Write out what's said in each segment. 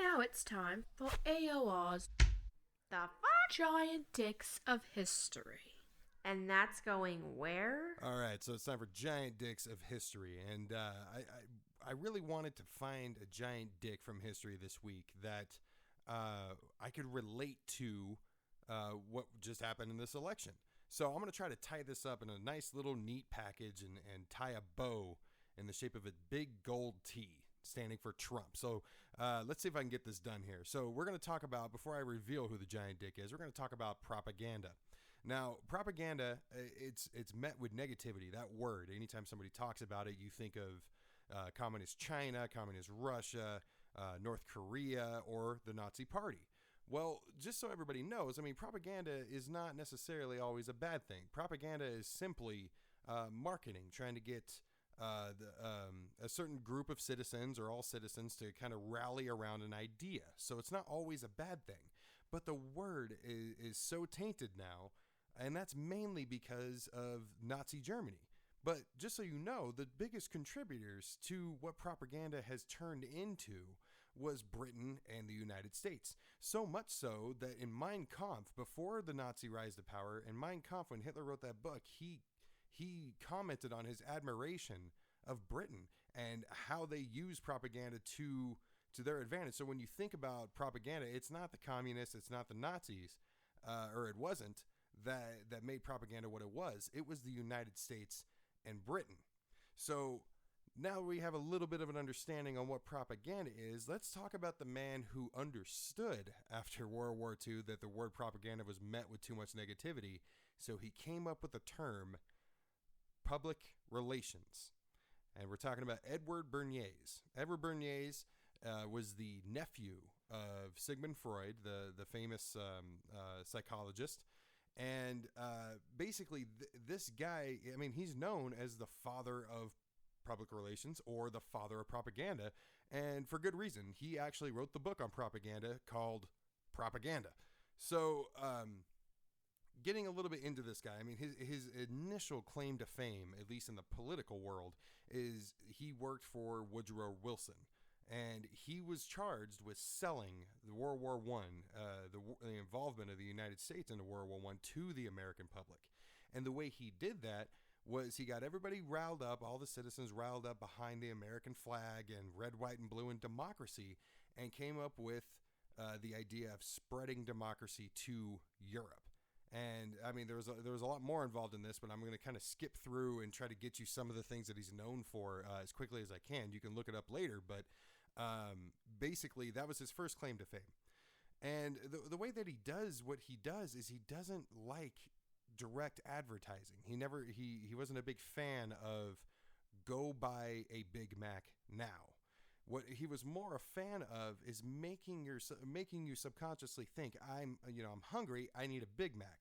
Now it's time for AOR's The fuck? Giant Dicks of History. And that's going where? All right, so it's time for Giant Dicks of History, and I really wanted to find a giant dick from history this week that I could relate to what just happened in this election. So I'm going to try to tie this up in a nice little neat package and tie a bow in the shape of a big gold T standing for Trump. So let's see if I can get this done here. So we're going to talk about, before I reveal who the giant dick is, we're going to talk about propaganda. Now, propaganda, it's met with negativity. That word, anytime somebody talks about it, you think of communist China, communist Russia, North Korea, or the Nazi Party. Well, just so everybody knows, I mean, propaganda is not necessarily always a bad thing. Propaganda is simply marketing, trying to get a certain group of citizens or all citizens to kind of rally around an idea. So it's not always a bad thing. But the word is so tainted now, and that's mainly because of Nazi Germany. But just so you know, the biggest contributors to what propaganda has turned into was Britain and the United States. So much so that in Mein Kampf, before the Nazi rise to power, in Mein Kampf, when Hitler wrote that book, he commented on his admiration of Britain and how they use propaganda to their advantage. So when you think about propaganda, it's not the communists, it's not the Nazis, or it wasn't, that made propaganda what it was. It was the United States and Britain. So now we have a little bit of an understanding on what propaganda is. Let's talk about the man who understood after World War II that the word propaganda was met with too much negativity. So he came up with the term public relations. And we're talking about Edward Bernays. Edward Bernays was the nephew of Sigmund Freud, the famous psychologist. And basically, this guy, I mean, he's known as the father of public relations or the father of propaganda. And for good reason. He actually wrote the book on propaganda called Propaganda. So getting a little bit into this guy, I mean, his initial claim to fame, at least in the political world, is he worked for Woodrow Wilson. And he was charged with selling the World War I, the involvement of the United States into World War I to the American public. And the way he did that was he got everybody riled up, all the citizens riled up behind the American flag and red, white, and blue and democracy, and came up with the idea of spreading democracy to Europe. And I mean, there was a lot more involved in this, but I'm going to kind of skip through and try to get you some of the things that he's known for as quickly as I can. You can look it up later, but basically that was his first claim to fame. And the way that he does what he does is he doesn't like direct advertising. He wasn't a big fan of go buy a Big Mac now. What he was more a fan of is making you subconsciously think I'm hungry. I need a Big Mac,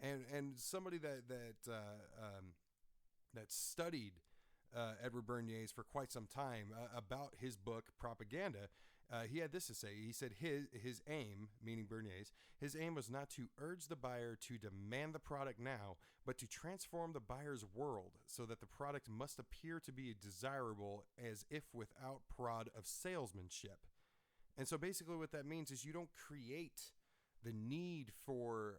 and somebody that studied Edward Bernays for quite some time about his book Propaganda. He had this to say. He said his aim, meaning Bernays, his aim was not to urge the buyer to demand the product now, but to transform the buyer's world so that the product must appear to be desirable as if without prod of salesmanship. And so basically what that means is you don't create the need for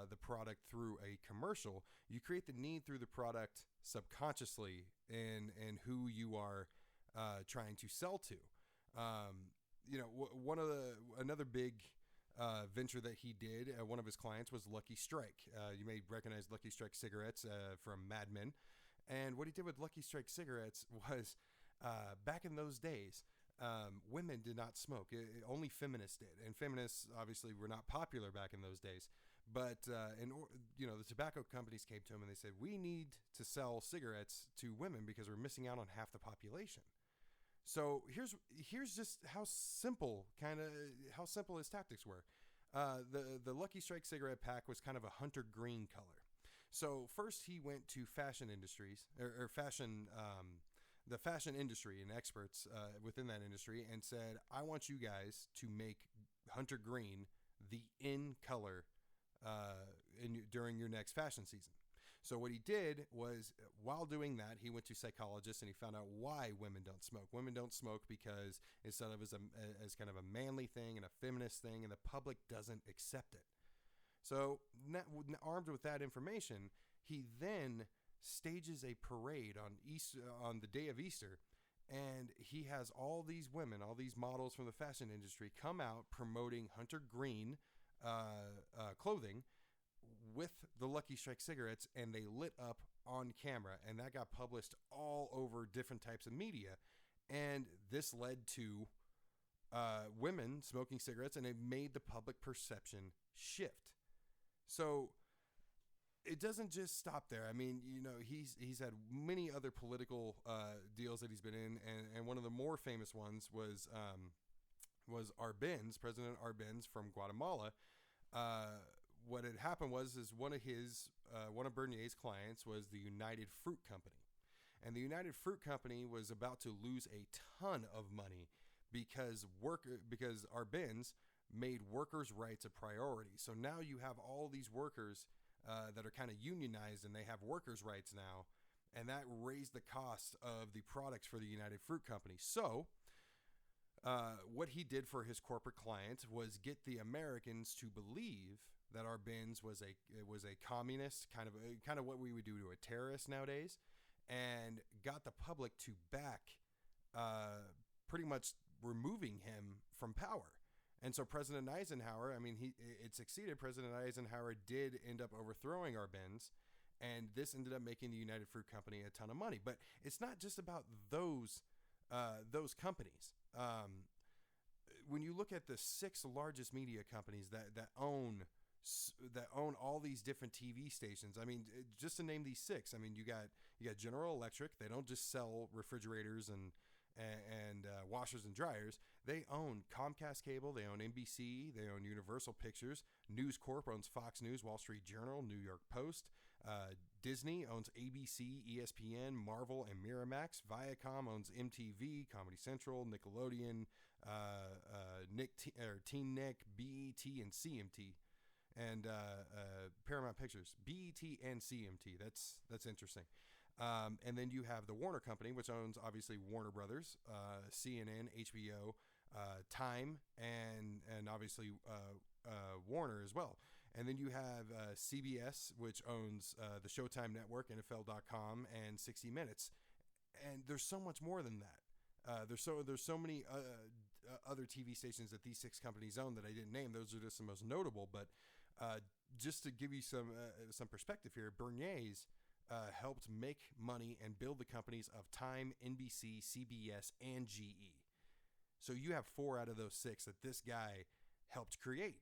the product through a commercial. You create the need through the product subconsciously in who you are trying to sell to. Another big venture that he did, one of his clients was Lucky Strike. You may recognize Lucky Strike cigarettes from Mad Men. And what he did with Lucky Strike cigarettes was back in those days, women did not smoke. Only feminists did. And feminists obviously were not popular back in those days. But the tobacco companies came to him and they said, we need to sell cigarettes to women because we're missing out on half the population. So here's just how simple his tactics were. The Lucky Strike cigarette pack was kind of a hunter green color. So first he went to fashion industries or fashion, the fashion industry and experts within that industry and said, I want you guys to make hunter green the in color during your next fashion season. So what he did was, while doing that, he went to psychologists and he found out why women don't smoke. Women don't smoke because instead of as kind of a manly thing and a feminist thing, and the public doesn't accept it. So armed with that information, he then stages a parade on the day of Easter, and he has all these women, all these models from the fashion industry come out promoting Hunter Green clothing with the Lucky Strike cigarettes, and they lit up on camera, and that got published all over different types of media, and this led to women smoking cigarettes, and it made the public perception shift. So it doesn't just stop there. I mean, he's had many other political deals that he's been in, and one of the more famous ones was Arbenz, President Arbenz from Guatemala. What had happened was one of Bernier's clients was the United Fruit Company, and the United Fruit Company was about to lose a ton of money because Arbenz made workers' rights a priority. So now you have all these workers that are kind of unionized, and they have workers' rights now, and that raised the cost of the products for the United Fruit Company. So what he did for his corporate client was get the Americans to believe that Arbenz was a communist, kind of what we would do to a terrorist nowadays, and got the public to back pretty much removing him from power. And so President Eisenhower, it succeeded. President Eisenhower did end up overthrowing Arbenz, and this ended up making the United Fruit Company a ton of money. But it's not just about those companies. When you look at the 6 largest media companies that own all these different TV stations, just to name these 6, you got General Electric. They don't just sell refrigerators and washers and dryers. They own Comcast Cable, they own NBC, they own Universal Pictures. News Corp owns Fox News, Wall Street Journal, New York Post. Disney owns ABC, ESPN, Marvel, and Miramax. Viacom owns MTV, Comedy Central, Nickelodeon, Teen Nick, BET, and CMT. And Paramount Pictures, BET and CMT. That's interesting. And then you have the Warner Company, which owns obviously Warner Brothers, CNN, HBO, Time, and obviously Warner as well. And then you have CBS, which owns the Showtime Network, NFL.com, and 60 Minutes. And there's so much more than that. There's so many other TV stations that these 6 companies own that I didn't name. Those are just the most notable. But just to give you some perspective here, Bernier's helped make money and build the companies of Time, NBC, CBS, and GE. So you have 4 out of those 6 that this guy helped create.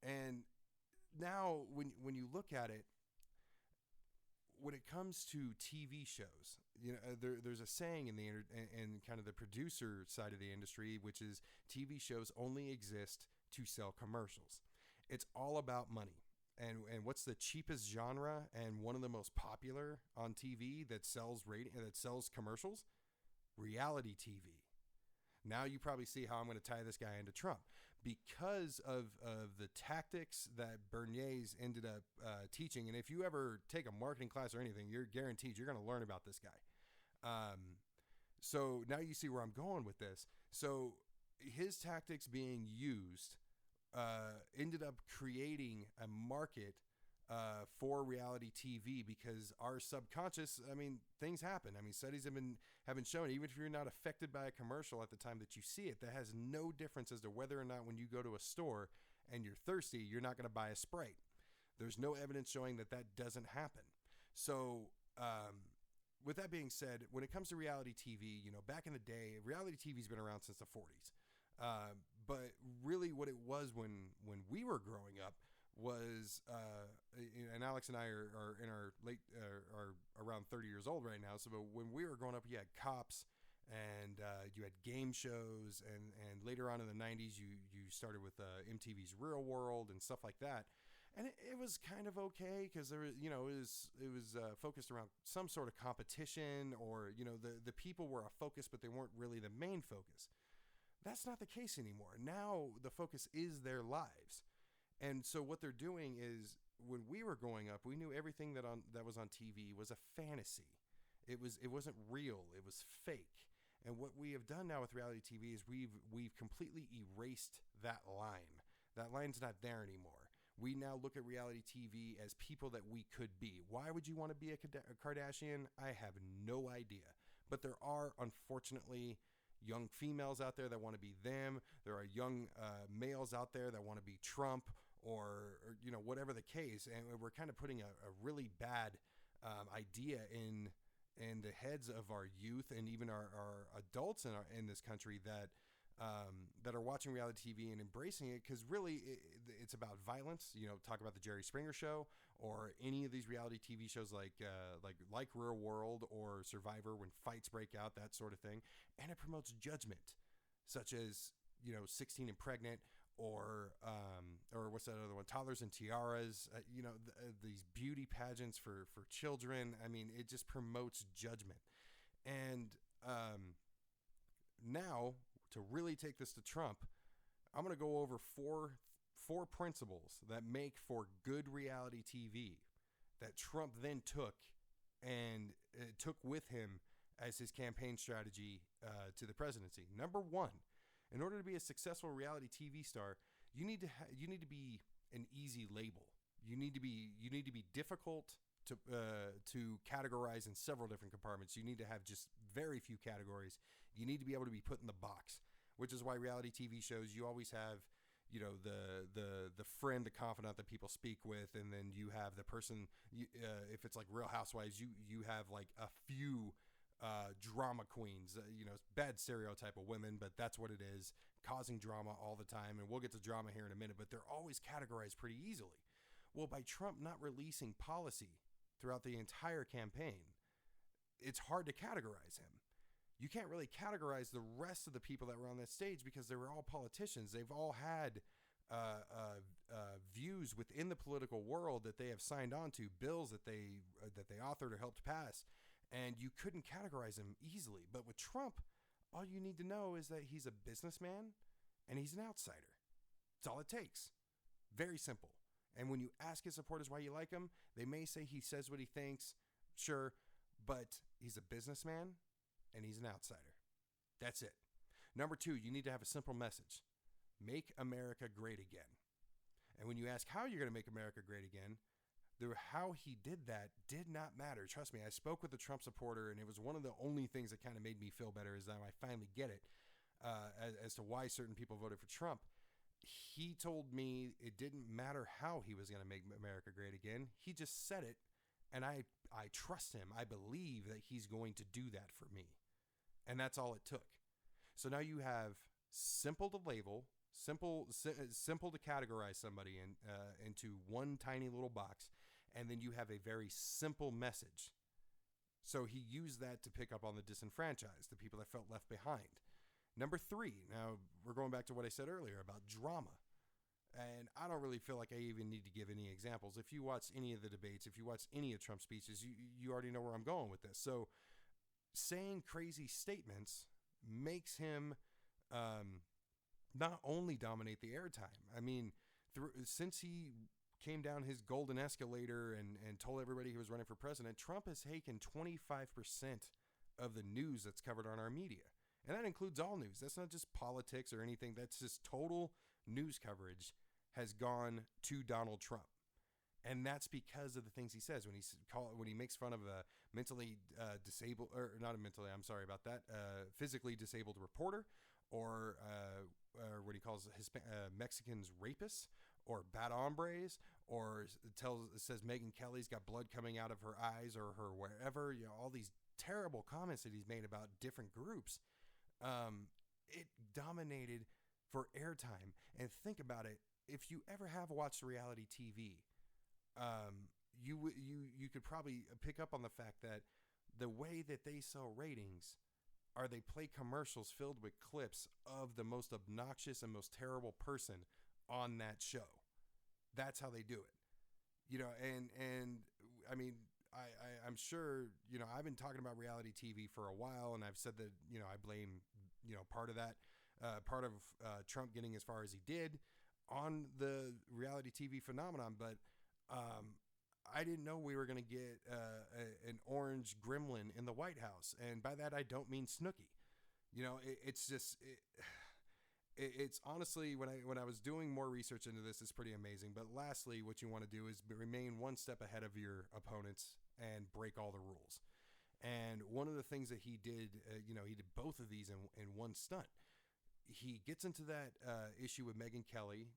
And now when you look at it, when it comes to TV shows, there's a saying in kind of the producer side of the industry, which is TV shows only exist to sell commercials. It's all about money. And what's the cheapest genre and one of the most popular on TV that sells commercials? Reality TV. Now you probably see how I'm going to tie this guy into Trump. Because of the tactics that Bernier's ended up teaching, and if you ever take a marketing class or anything, you're guaranteed you're going to learn about this guy. So now you see where I'm going with this. So his tactics being used ended up creating a market for reality TV, because our subconscious, things happen. Studies have been shown, even if you're not affected by a commercial at the time that you see it, that has no difference as to whether or not when you go to a store and you're thirsty, you're not going to buy a Sprite. There's no evidence showing that doesn't happen. So with that being said, when it comes to reality TV, back in the day, reality TV's been around since the 40s. But really what it was when we were growing up was, and Alex and I are in our late, are around 30 years old right now. So when we were growing up, you had Cops, and you had game shows, and later on in the 90s, you started with MTV's Real World and stuff like that. And it was kind of okay, because there was, it was focused around some sort of competition, or, the people were a focus, but they weren't really the main focus. That's not the case anymore. Now the focus is their lives. And so what they're doing is, when we were growing up, we knew everything that was on TV was a fantasy. It wasn't real. It was fake. And what we have done now with reality TV is we've completely erased that line. That line's not there anymore. We now look at reality TV as people that we could be. Why would you want to be a Kardashian? I have no idea. But there are, unfortunately, young females out there that want to be them. There are young males out there that want to be Trump or whatever the case. And we're kind of putting a really bad idea in the heads of our youth and even our adults in this country that are watching reality TV and embracing it, because really it's about violence. Talk about the Jerry Springer Show or any of these reality TV shows like Real World or Survivor, when fights break out, that sort of thing. And it promotes judgment, such as 16 and Pregnant, or what's that other one? Toddlers and Tiaras. These beauty pageants for children. I mean, it just promotes judgment. And now, to really take this to Trump, I'm going to go over four principles that make for good reality TV that Trump then took with him as his campaign strategy to the presidency. Number one, in order to be a successful reality TV star, you need to be an easy label. You need to be difficult to categorize in several different compartments. You need to have just very few categories. You need to be able to be put in the box, which is why reality TV shows, you always have, the friend, the confidant that people speak with, and then you have the person. If it's like Real Housewives, you have like a few drama queens. Bad stereotype of women, but that's what it is, causing drama all the time. And we'll get to drama here in a minute, but they're always categorized pretty easily. Well, by Trump not releasing policy throughout the entire campaign, it's hard to categorize him. You can't really categorize the rest of the people that were on that stage, because they were all politicians. They've all had views within the political world that they have signed on to, bills that they authored or helped pass, and you couldn't categorize him easily. But with Trump, all you need to know is that he's a businessman and he's an outsider. That's all it takes. Very simple. And when you ask his supporters why you like him, they may say he says what he thinks, sure, but he's a businessman and he's an outsider. That's it. Number two, you need to have a simple message. Make America great again. And when you ask how you're going to make America great again, how he did that did not matter. Trust me, I spoke with a Trump supporter, and it was one of the only things that kind of made me feel better, is that I finally get it as to why certain people voted for Trump. He told me it didn't matter how he was going to make America great again. He just said it, and I trust him. I believe that he's going to do that for me. And that's all it took. So now you have simple to label, simple to categorize somebody into one tiny little box, and then you have a very simple message. So he used that to pick up on the disenfranchised, the people that felt left behind. Number three, now we're going back to what I said earlier about drama. And I don't really feel like I even need to give any examples. If you watch any of the debates, if you watch any of Trump's speeches, you already know where I'm going with this. So saying crazy statements makes him not only dominate the airtime. I mean, since he came down his golden escalator and told everybody he was running for president, Trump has taken 25% of the news that's covered on our media. And that includes all news. That's not just politics or anything. That's just total news coverage has gone to Donald Trump. And that's because of the things he says when he makes fun of a mentally disabled, or not a mentally, I'm sorry about that, physically disabled reporter, or what he calls Mexicans rapists, or bad hombres, or says Megyn Kelly's got blood coming out of her eyes or her wherever. All these terrible comments that he's made about different groups. It dominated for airtime. And think about it. If you ever have watched reality TV, you could probably pick up on the fact that the way that they sell ratings are they play commercials filled with clips of the most obnoxious and most terrible person on that show. That's how they do it. And I mean, I'm sure, I've been talking about reality TV for a while, and I've said that, I blame, part of that, part of Trump getting as far as he did on the reality TV phenomenon, but I didn't know we were going to get an orange gremlin in the White House. And by that, I don't mean Snooki. You know, it's just... It's honestly, when I was doing more research into this, it's pretty amazing. But lastly, what you want to do is remain one step ahead of your opponents and break all the rules. And one of the things that he did, he did both of these in one stunt. He gets into that issue with Megyn Kelly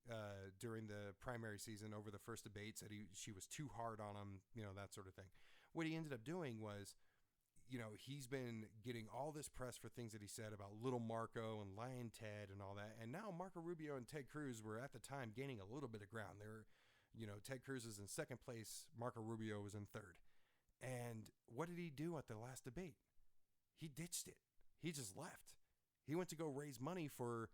during the primary season over the first debate, said she was too hard on him, that sort of thing. What he ended up doing was, he's been getting all this press for things that he said about Little Marco and Lion Ted and all that. And now Marco Rubio and Ted Cruz were at the time gaining a little bit of ground. They were, Ted Cruz is in second place. Marco Rubio was in third. And what did he do at the last debate? He ditched it. He just left. He went to go raise money for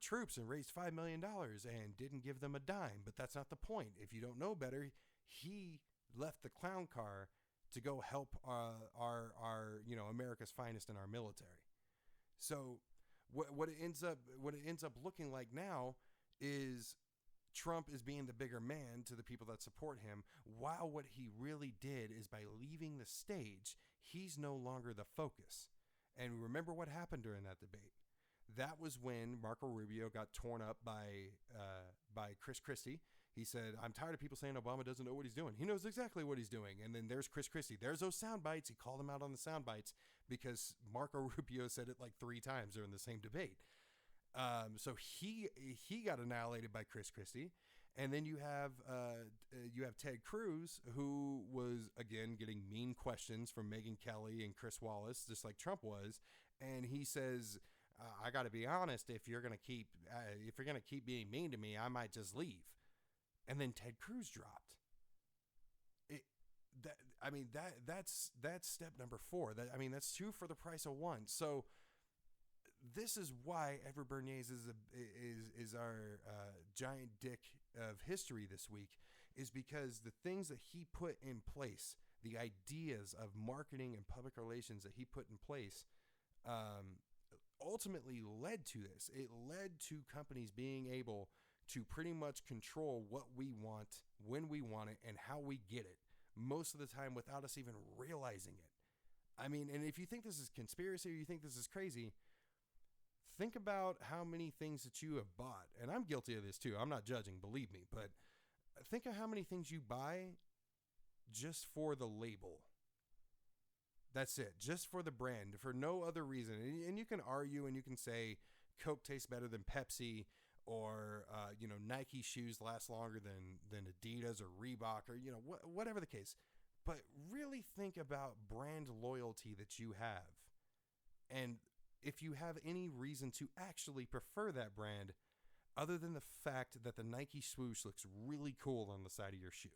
troops and raised $5 million and didn't give them a dime. But that's not the point. If you don't know better, he left the clown car to go help our America's finest in our military. So what it ends up looking like now is Trump is being the bigger man to the people that support him, while what he really did is by leaving the stage, he's no longer the focus. And remember what happened during that debate. That was when Marco Rubio got torn up by Chris Christie. He said, I'm tired of people saying Obama doesn't know what he's doing. He knows exactly what he's doing. And then there's Chris Christie. There's those sound bites. He called him out on the sound bites because Marco Rubio said it like 3 times during the same debate. So he got annihilated by Chris Christie. And then you have Ted Cruz, who was, again, getting mean questions from Megyn Kelly and Chris Wallace, just like Trump was. And he says, I got to be honest, if you're going to keep being mean to me, I might just leave. And then Ted Cruz dropped. That's step number 4. That's 2 for the price of 1. So this is why Edward Bernays is our giant dick of history this week, is because the things that he put in place, the ideas of marketing and public relations that he put in place, ultimately led to this. It led to companies being able to pretty much control what we want, when we want it, and how we get it, most of the time without us even realizing it. And if you think this is conspiracy or you think this is crazy, think about how many things that you have bought. And I'm guilty of this too. I'm not judging, believe me. But think of how many things you buy just for the label. That's it. Just for the brand, for no other reason. And you can argue and you can say Coke tastes better than Pepsi, or Nike shoes last longer than Adidas or Reebok, or whatever the case. But really think about brand loyalty that you have, and if you have any reason to actually prefer that brand, other than the fact that the Nike swoosh looks really cool on the side of your shoe.